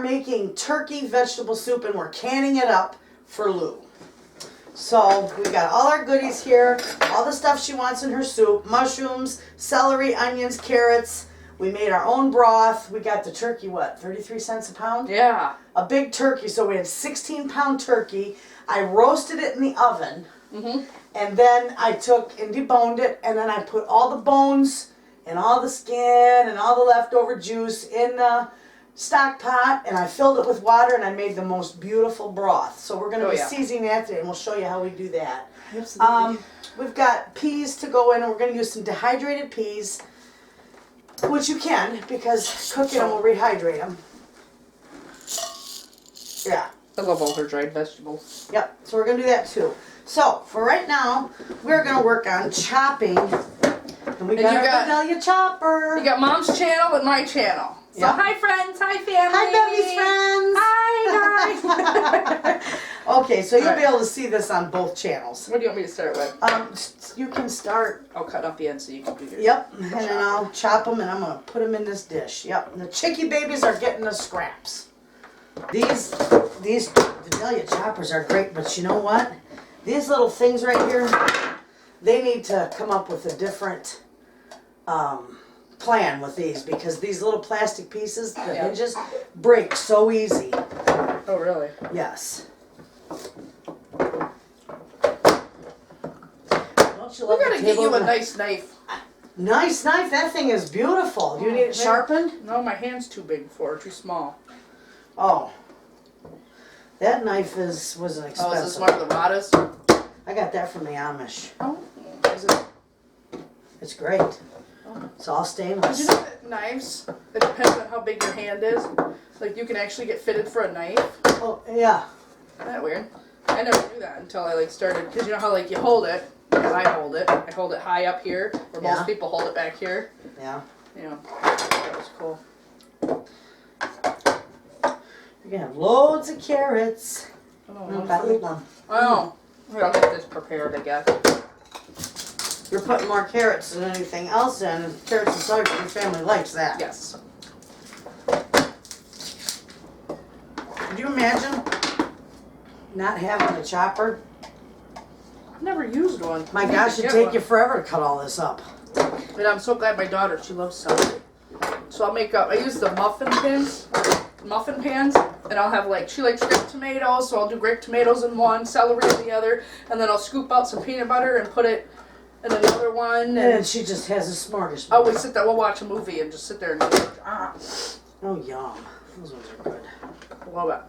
making turkey vegetable soup and we're canning it up for Lou. So we got all our goodies here, all the stuff she wants in her soup, mushrooms, celery, onions, carrots. We made our own broth. We got the turkey, what, 33 cents a pound? Yeah. A big turkey, so we had 16-pound turkey. I roasted it in the oven, and then I took and deboned it, and then I put all the bones and all the skin and all the leftover juice in the stock pot, and I filled it with water, and I made the most beautiful broth. So we're going to be seasoning that today, and we'll show you how we do that. Absolutely. We've got peas to go in, and we're going to use some dehydrated peas, which you can, because cooking them will rehydrate them. Yeah. I love all her dried vegetables. Yep, so we're going to do that too. So, for right now, we're going to work on chopping. And we got our Vanilla chopper. You got Mom's channel and my channel. So hi friends, hi family. Hi Bevy's friends. Hi guys. Okay, so you'll be able to see this on both channels. What do you want me to start with? You can start. I'll cut off the end so you can do your. Yep, and then I'll chop them and I'm going to put them in this dish. Yep, and the chickie babies are getting the scraps. These Vanilla choppers are great, but you know what? These little things right here, they need to come up with a different plan with these, because these little plastic pieces, the hinges, break so easy. Oh, really? Yes. Don't you love We gotta the get table you a knife? nice knife. Nice knife. That thing is beautiful. Do you need it sharpened? No, my hand's too big for it. Too small. Oh. That knife wasn't expensive. Oh, is this one of the Radas? I got that from the Amish. Oh. Is it? It's great. Oh. It's all stainless. Did you know that knives, it depends on how big your hand is. Like, you can actually get fitted for a knife. Oh, yeah. Isn't that weird? I never knew that until I, started. Because you know how, you hold it, because I hold it high up here, where most people hold it back here. Yeah. You know, that was cool. You're going to have loads of carrots. Oh, Gotta eat them. Oh, I'll get this prepared, I guess. You're putting more carrots than anything else in, and carrots and celery, your family likes that. Yes. Could you imagine not having a chopper? I've never used one. My gosh, it'd take you forever to cut all this up. But I'm so glad my daughter, she loves celery. So I'll make up, I use the muffin pans, and I'll have she likes grape tomatoes, so I'll do grape tomatoes in one, celery in the other, and then I'll scoop out some peanut butter and put it in another one. And then she just has a smorgasbord. Oh, we'll watch a movie and just sit there and Oh, yum. Those ones are good. love it.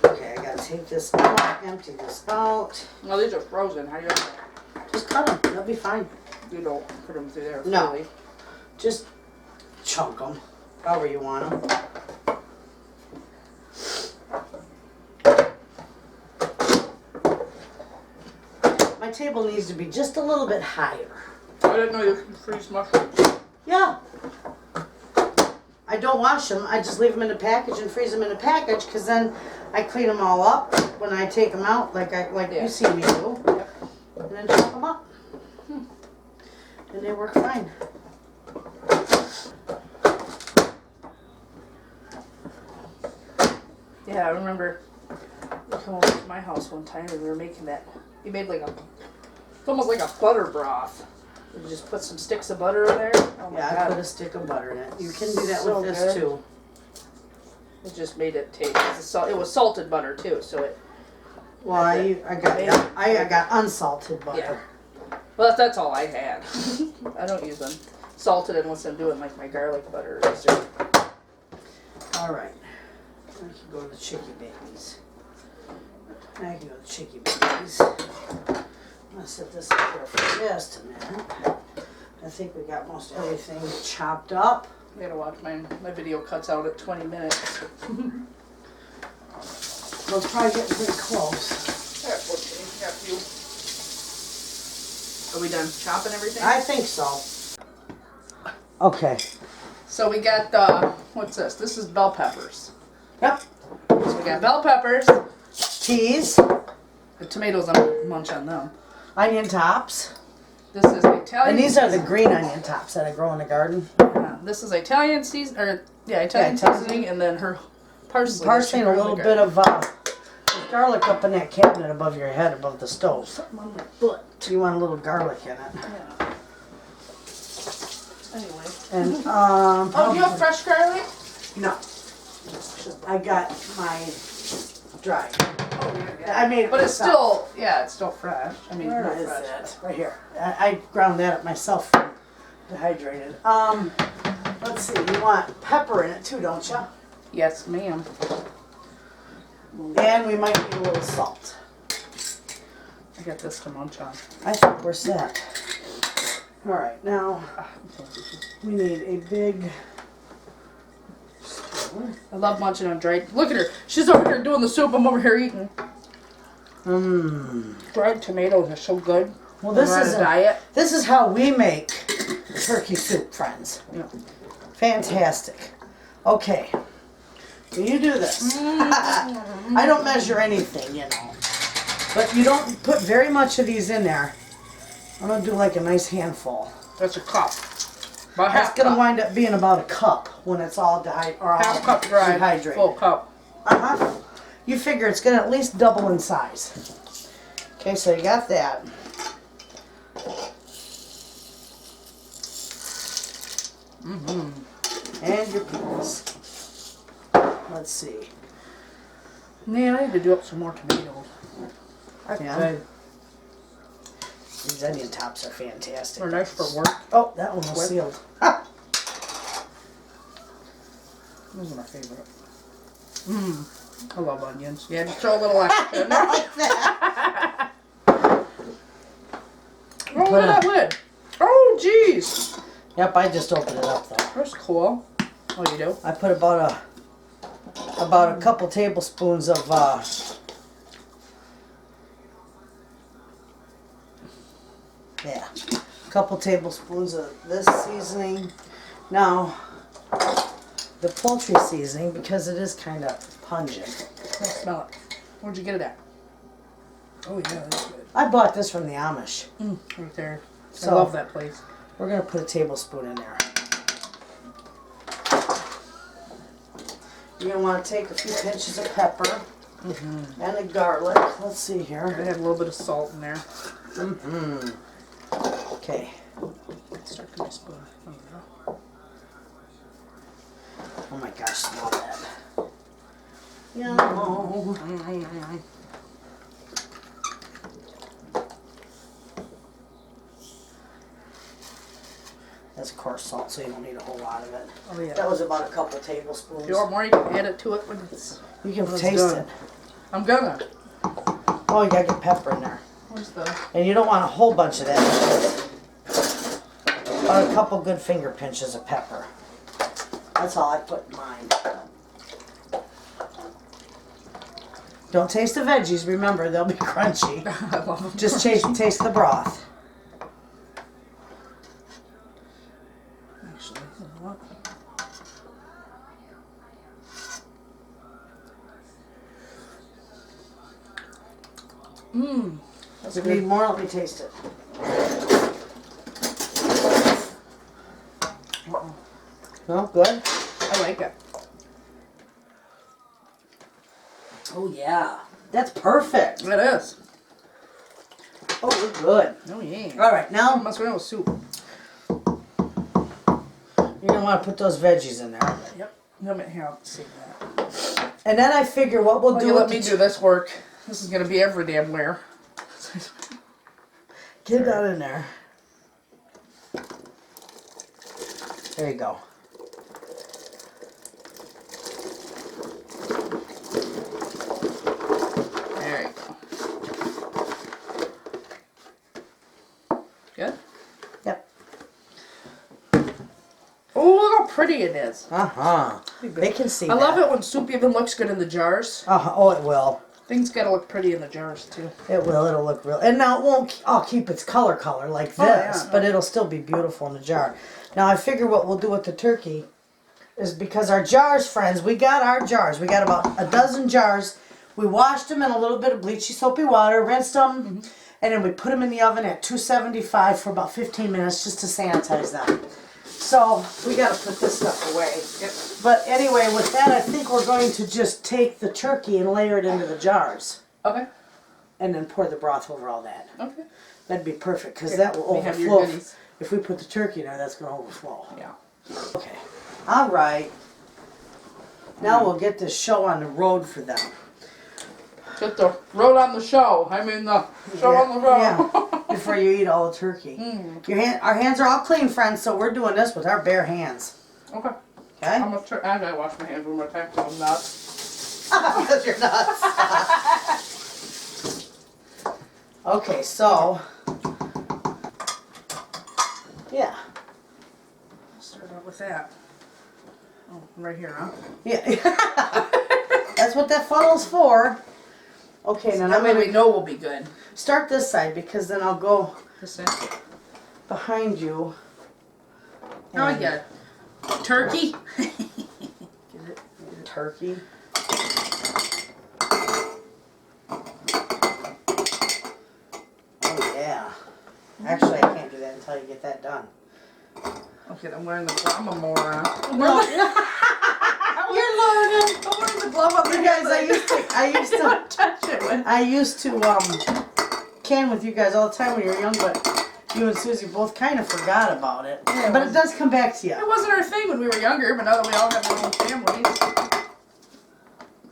Okay, I gotta take this out, empty this out. Well, these are frozen. How do you Just cut them. They'll be fine. You don't put them through there. No. Really. Just chunk them. However you want them. My table needs to be just a little bit higher. I didn't know you could freeze mushrooms. Yeah. I don't wash them. I just leave them in a package and freeze them in a package, because then I clean them all up when I take them out, like you see me do. Yep. And then chop them up. And they work fine. Yeah, I remember you came over to my house one time and we were making that. You made it's almost like a butter broth. You just put some sticks of butter in there. Oh my Yeah, God. I put a stick of butter in it. You can do that So with this good. too. It just made it taste. It was salted butter too, so it. Well, I got unsalted butter. Yeah. Well, that's all I had. I don't use them salted unless I'm doing my garlic butter. All right. I can go to the chickie babies. I'm gonna set this up here for just a minute. I think we got most everything chopped up. I gotta watch my video cuts out at 20 minutes. Well, it's probably getting pretty close. Yeah, 14. Yeah, a few. Are we done chopping everything? I think so. Okay. So we got, what's this? This is bell peppers. Yep. So we got bell peppers. Cheese. The tomatoes, I'm gonna munch on them. Onion tops. This is Italian. And these are the green onion tops that I grow in the garden. This is Italian season, or Yeah, Italian seasoning, and then her parsley. Parsley and a little bit of garlic up in that cabinet above your head, above the stove. Something on my foot. You want a little garlic in it. Yeah. Anyway. And Oh, do you have fresh garlic? no, I got my dry. Oh, yeah. I made it But it's myself. still, yeah, it's still fresh. I mean, Where not is fresh. it? Right here. I ground that up myself. Dehydrated. Let's see. You want pepper in it too, don't you? Yes, ma'am. And we might need a little salt. I got this to munch on. I think we're set. All right, now we need a big. I love munching on dried. Look at her. She's over here doing the soup. I'm over here eating. Dried tomatoes are so good. Well, this We're on is a diet. This is how we make turkey soup, friends. Yeah. Fantastic. Okay. So you do this. I don't measure anything, you know. But you don't put very much of these in there. I'm going to do like a nice handful. That's a cup. About That's half going to cup. wind up being about a cup when it's all Half cup dried. dehydrated. Full cup. Uh-huh. You figure it's going to at least double in size. Okay, so you got that. And your peas. Let's see. Man, I need to do up some more tomatoes. Yeah. These onion tops are fantastic. They're nice for work. Oh, that one was sealed. Ha! Those are my favorite. I love onions. Yeah, just throw a little extra in there. Like that. Oh, look at that lid. Oh, jeez. Yep, I just opened it up though. That's cool. Oh, you do? I put about a couple tablespoons of yeah, a couple tablespoons of this seasoning. Now, the poultry seasoning, because it is kind of pungent. Let's smell it. Where'd you get it at? Oh, yeah, that's good. I bought this from the Amish. Right there. So- I love that place. We're going to put a tablespoon in there. You're going to want to take a few pinches of pepper and the garlic. Let's see I here. had a little bit of salt in there. Okay. Start with my spoon. Oh, yeah. Oh my gosh, smell that. Yum. That's coarse salt, so you don't need a whole lot of it. Oh, yeah. That was about a couple tablespoons. If you want more, you can add it to it when it's... You can That's taste done. it. I'm gonna. Oh, you gotta get pepper in there. Where's the... And you don't want a whole bunch of that. About a couple good finger pinches of pepper. That's all I put in mine. Don't taste the veggies, remember, they'll be crunchy. I love them. Just taste the broth. Actually, you know what? That's If you need good. more, let me taste it. No, good? I like it. Oh yeah, that's perfect. It is. Oh, we're good. Oh, yeah. All right, now Mozzarella soup. you're gonna want to put those veggies in there. Yep. Let me here, I'll see that. And then I figure what we'll Oh, do you with let me do this work. This is gonna be every damn where. Get that in there. There you go. There you go. Good? Yep. Oh, look how pretty it is. Uh-huh. They can see I that. love it when soup even looks good in the jars. Uh-huh. Oh, it will. Things gotta look pretty in the jars too. It will. It'll look real. And now it won't all keep its color like this, Oh, yeah. but it'll still be beautiful in the jar. Now, I figure what we'll do with the turkey is because our jars, friends, we got our jars. We got about a dozen jars. We washed them in a little bit of bleachy soapy water, rinsed them, and then we put them in the oven at 275 for about 15 minutes just to sanitize them. So we gotta put this stuff away. Yep. But anyway, with that, I think we're going to just take the turkey and layer it into the jars. Okay. And then pour the broth over all that. Okay. That'd be perfect, because that will We have your overflow. goodies. If we put the turkey in there, that's going to overflow. Yeah. Okay. All right. Now we'll get this show on the road for them. Get the road on the show. I mean the show on the road. Yeah. Before you eat all the turkey. Our hands are all clean, friends, so we're doing this with our bare hands. Okay. Okay? I'm gonna I gotta wash my hands one more time because I'm not. Because you're nuts. Okay, so. Yeah. Start out with that. Oh, right here, huh? Yeah. That's what that funnel's for. Okay, now That I'm way going we to know we'll be good. start this side, because then I'll go This end. behind you. Oh, I get it. Turkey. Get it? Turkey. Oh yeah. Actually, I can't do that until you get that done. Okay, I'm wearing the glove. I'm a moron. No. You're learning. I'm wearing the glove on the You guys, hand. Touch it with. I used to can with you guys all the time when you were young, but you and Susie both kind of forgot about it. Yeah, But it does come back to It you. wasn't our thing when we were younger, but now that we all have our own families,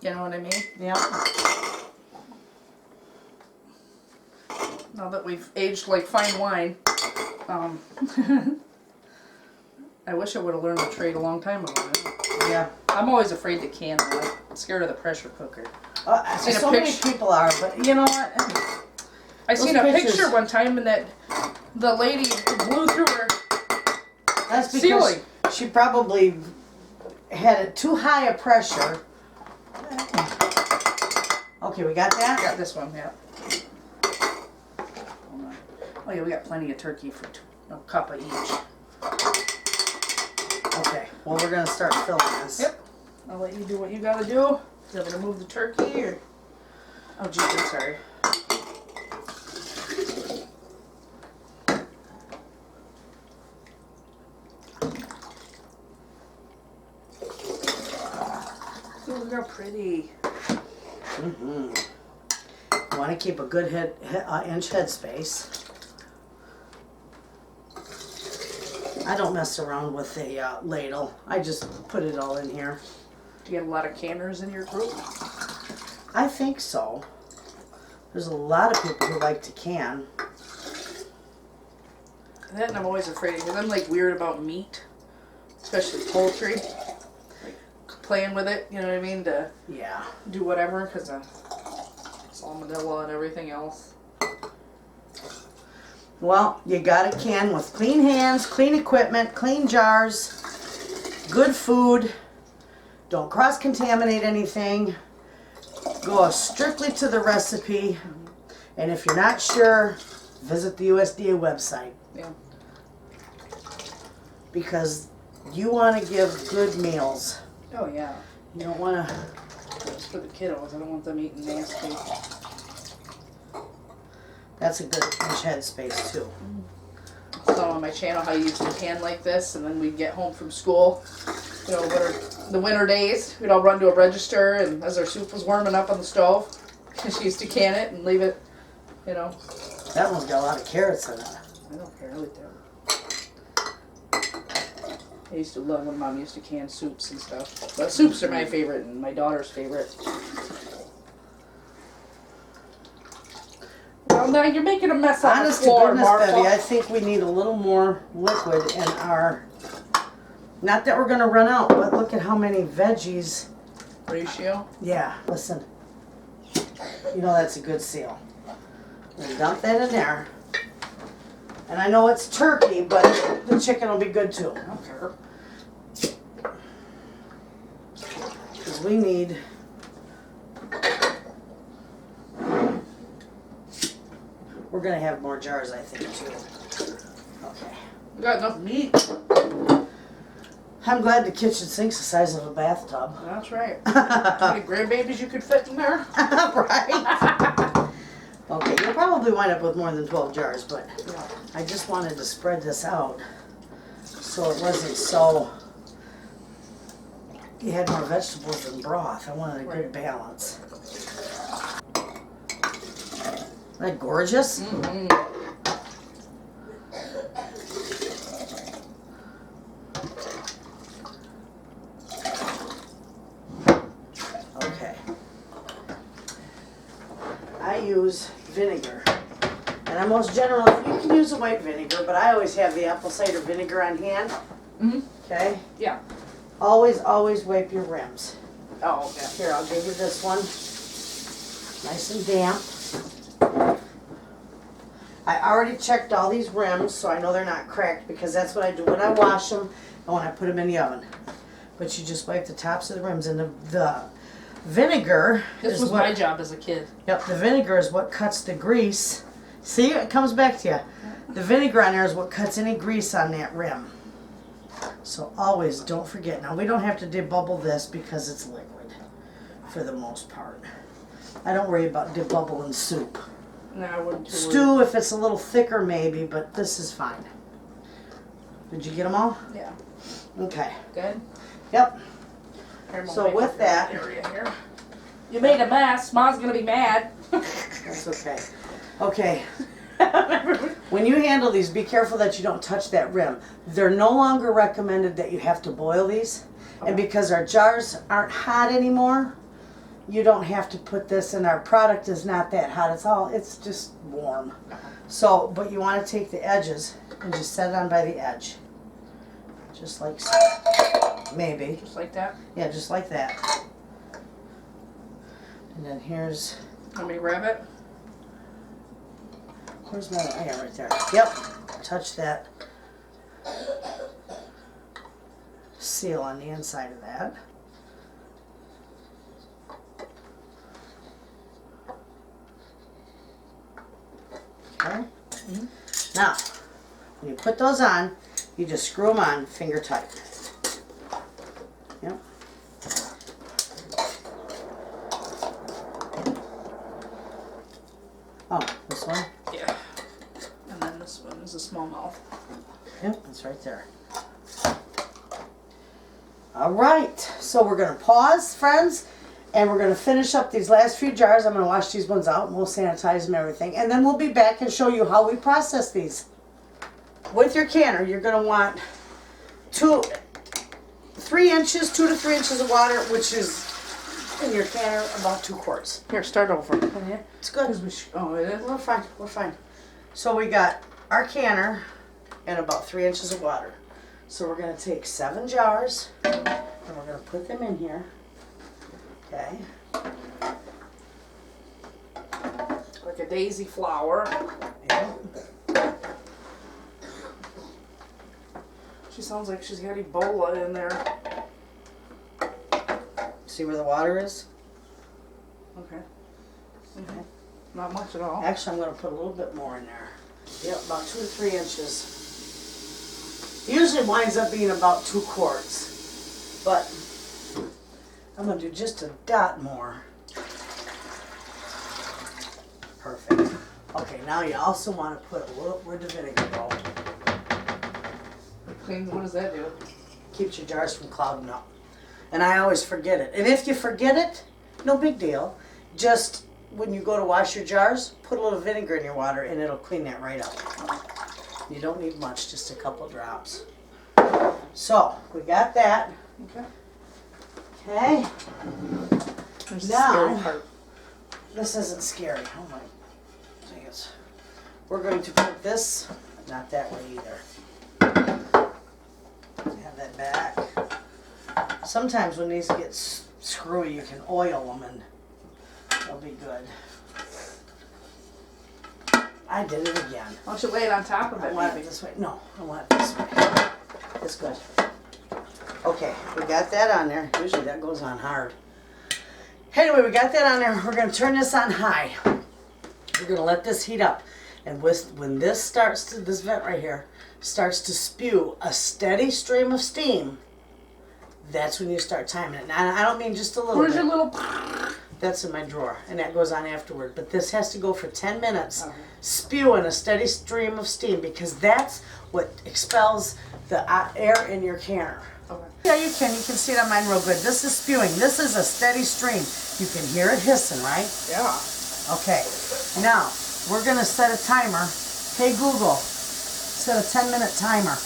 you know what I mean? Yeah. Now that we've aged like fine wine, I wish I would have learned the trade a long time ago. Yeah. I'm always afraid to can. I'm scared of the pressure cooker. So many people are, but you know what? I Those seen a pictures- picture one time and that the lady blew through her That's because ceiling. she probably had it too high a pressure. Okay, we got that? Got this one, yeah. Hold on. Oh yeah, we got plenty of turkey for a cup of each. Okay, well we're gonna start filling this. Yep. I'll let you do what you gotta do. You want me to move the turkey or? Oh geez, I'm sorry. Oh, look how pretty. Mm-hmm. You want to keep a good inch head space. I don't mess around with a ladle. I just put it all in here. Do you have a lot of canners in your group? I think so. There's a lot of people who like to can. That and I'm always afraid because I'm like weird about meat, especially poultry. Like playing with it, you know what I mean, to Yeah. do whatever because of salmonella and everything else. Well, you gotta can with clean hands, clean equipment, clean jars, good food. Don't cross-contaminate anything. Go strictly to the recipe. And if you're not sure, visit the USDA website. Yeah. Because you want to give good meals. Oh yeah. You don't want to... It's for the kiddos. I don't want them eating nasty. That's a good inch head space too. So on my channel how you used to can like this, and then we'd get home from school, you know, the winter days, we'd all run to a register, and as our soup was warming up on the stove, she used to can it and leave it, you know. That one's got a lot of carrots in it. I don't care, I like that. I used to love when Mom used to can soups and stuff. But soups are my favorite and my daughter's favorite. Well, now you're making a mess on Honest the floor, to goodness, Martha. Bevy, I think we need a little more liquid in our... Not that we're going to run out, but look at how many veggies... Ratio? Yeah, listen. You know that's a good seal. Then dump that in there. And I know it's turkey, but the chicken will be good too. I don't care. Because we need... We're going to have more jars, I think, too. Okay. We got enough meat. I'm glad the kitchen sink's the size of a bathtub. That's right. How many grandbabies you could fit in there? Right? Okay, you'll probably wind up with more than 12 jars, but Yeah. I just wanted to spread this out. So so it wasn't so. You had more vegetables than broth. I wanted a good balance. Isn't that gorgeous? Mm-hmm. Okay. I use vinegar. And I'm most generally, you can use a white vinegar, but I always have the apple cider vinegar on hand. Mm-hmm. Okay? Yeah. Always, always wipe your rims. Oh, okay. Here, I'll give you this one. Nice and damp. I already checked all these rims, so I know they're not cracked, because that's what I do when I wash them and when I put them in the oven. But you just wipe the tops of the rims, and the vinegar This was my job as a kid. Yep, the vinegar is what cuts the grease. See, it comes back to you. The vinegar on there is what cuts any grease on that rim. So always don't forget. Now we don't have to debubble this because it's liquid for the most part. I don't worry about debubbling soup. No, I wouldn't. Stew, if it's a little thicker maybe, but this is fine. Did you get them all? Yeah. Okay. Good. Yep. Here, I'm gonna So make with up that- your area here. You made a mess. Mom's gonna be mad. That's okay. Okay. When you handle these, be careful that you don't touch that rim. They're no longer recommended that you have to boil these. And because our jars aren't hot anymore, you don't have to put this in. Our product is not that hot. It's just warm. So, but you want to take the edges and just set it on by the edge. Just like so. Maybe. Just like that. Yeah, just like that. And then here's... Let me grab it. Where's my, oh yeah, right there. Yep, touch that seal on the inside of that. Okay. Now, when you put those on, you just screw them on finger tight. Yep. Oh, this one? Yeah. And then this one is a smallmouth. Yep, it's right there. All right, so we're gonna pause, friends, and we're gonna finish up these last few jars. I'm gonna wash these ones out and we'll sanitize them and everything. And then we'll be back and show you how we process these. With your canner, you're gonna want 2 to 3 inches of water, which is in your canner about 2 quarts. Here, start over. It's good. Oh, it is? We're fine, we're fine. So we got our canner and about 3 inches of water. So we're gonna take 7 jars and we're gonna put them in here. Okay. Like a daisy flower. Yeah. She sounds like she's got Ebola in there. See where the water is? Okay. Not much at all. Actually, I'm gonna put a little bit more in there. Yep, about 2 to 3 inches. Usually winds up being about 2 quarts, but I'm gonna do just a dot more. Perfect. Okay, now you also want to put a little, where'd the vinegar go? Clean, what does that do? Keeps your jars from clouding up. And I always forget it. And if you forget it, no big deal. Just when you go to wash your jars, put a little vinegar in your water and it'll clean that right up. You don't need much, just a couple drops. So, we got that. Okay. Okay. There's Now- the scary part. This isn't scary. Oh my goodness. We're going to put this, not that way either. Have that back. Sometimes when these get screwy, you can oil them and they'll be good. I did it again. Why don't you lay it on top of I it, want maybe? it this way. No, I want it this way. It's good. Okay, we got that on there. Usually that goes on hard. Anyway, we got that on there. We're going to turn this on high. We're going to let this heat up. And when this starts to, this vent right here, starts to spew a steady stream of steam, that's when you start timing it. Now, I don't mean just a little Where's bit. your little... That's in my drawer, and that goes on afterward. But this has to go for 10 minutes, spewing a steady stream of steam, because that's what expels the air in your canner. Okay. Yeah, you can see it on mine real good. This is spewing. This is a steady stream. You can hear it hissing, right? Yeah. Okay, now we're gonna set a timer. Hey Google, set a 10-minute timer.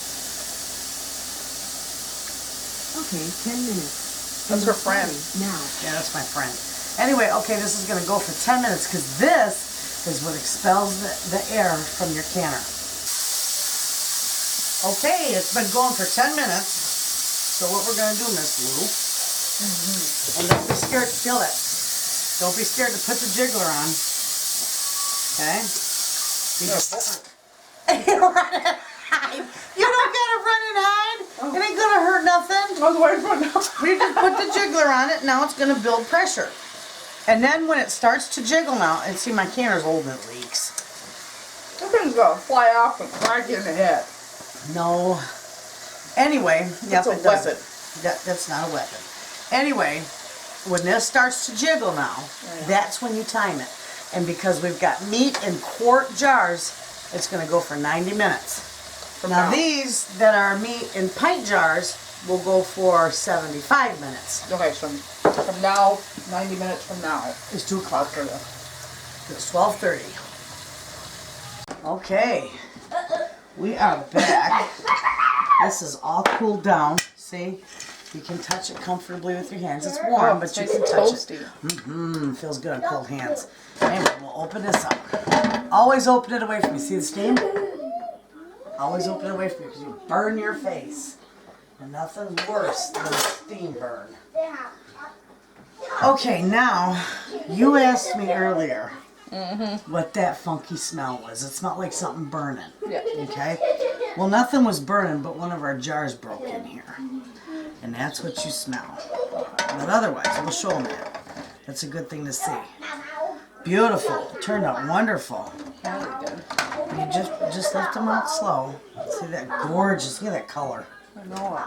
Okay, 10 minutes. That's her friend. Now. Yeah, that's my friend. Anyway, okay, this is gonna go for 10 minutes because this is what expels the air from your canner. Okay, it's been going for 10 minutes. So what we're gonna do, Miss Lou, and don't be scared to feel it. Don't be scared to put the jiggler on. Okay? You just you don't gotta run and hide. It ain't gonna hurt nothing. I was waiting for it now. We just put the jiggler on it. Now it's gonna build pressure. And then when it starts to jiggle now, and see my canner's old and it leaks. Something's gonna fly off and crack you in the head. No. Anyway, yep, That's a it does weapon. That's not a weapon. Anyway, when this starts to jiggle now, that's when you time it. And because we've got meat in quart jars, it's going to go for 90 minutes. Now these that are meat in pint jars will go for 75 minutes. Okay, so from now, 90 minutes from now. It's 2 o'clock. It's 12:30. Okay, we are back. This is all cooled down. See? You can touch it comfortably with your hands. It's warm, but you can touch it. Feels good on cold hands. Anyway, we'll open this up. Always open it away from you. See the steam? Always open it away from you because you burn your face. And nothing's worse than a steam burn. Okay, now, you asked me earlier what that funky smell was. It smelled like something burning. Yeah. Okay? Well, nothing was burning, but one of our jars broke in here. And that's what you smell. But otherwise, we'll show them that. That's a good thing to see. Beautiful. Turned out wonderful. You just lift them out slow. See that gorgeous, look at that color. I know.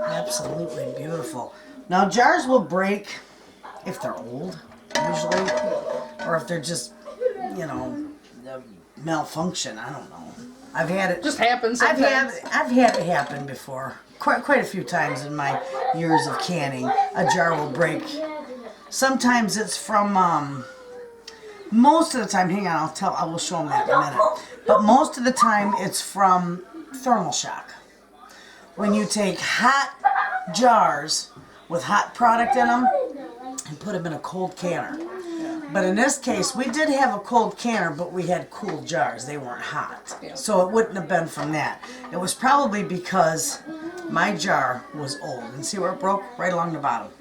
Absolutely beautiful. Now jars will break if they're old, usually. Or if they're just, you know, malfunction. I don't know. I've had it. Just happens sometimes. I've had it happen before. Quite a few times in my years of canning. A jar will break. Sometimes it's from, most of the time, hang on, I will show them that in a minute. But most of the time it's from thermal shock. When you take hot jars with hot product in them and put them in a cold canner. But in this case, we did have a cold canner, but we had cool jars. They weren't hot. So it wouldn't have been from that. It was probably because my jar was old. And see where it broke? Right along the bottom.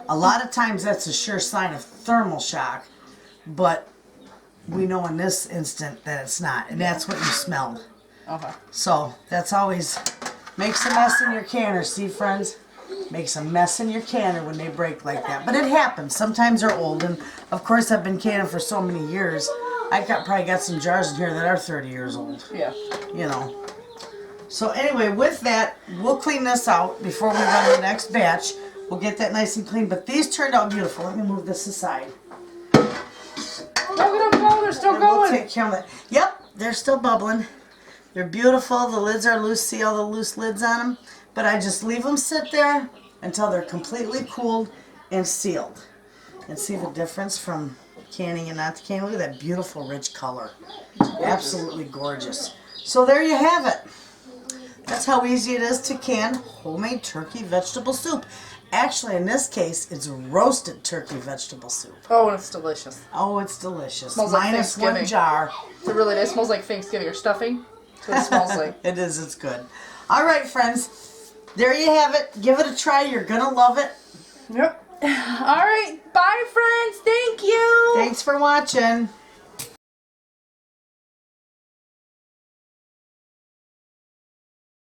A lot of times that's a sure sign of thermal shock, but we know in this instant that it's not. And that's what you smelled. Okay. So that's always, makes a mess in your canner, see friends? Makes a mess in your canner when they break like that. But it happens. Sometimes they're old, and of course I've been canning for so many years. Probably got some jars in here that are 30 years old. Yeah. You know. So anyway, with that, we'll clean this out before we run the next batch. We'll get that nice and clean. But these turned out beautiful. Let me move this aside. Look at them go. They're still And we'll going. take care of that. Yep, they're still bubbling. They're beautiful. The lids are loose. See all the loose lids on them? But I just leave them sit there until they're completely cooled and sealed. And see the difference from canning and not canning? Look at that beautiful rich color. Absolutely gorgeous. So there you have it. That's how easy it is to can homemade turkey vegetable soup. Actually, in this case, it's roasted turkey vegetable soup. Oh, and it's delicious. Oh, it's delicious. Smells like Minus one Thanksgiving. jar. It really does. It smells like Thanksgiving or stuffing. That's what it smells like. It is, it's good. All right, friends. There you have it. Give it a try. You're going to love it. Yep. All right. Bye, friends. Thank you. Thanks for watching.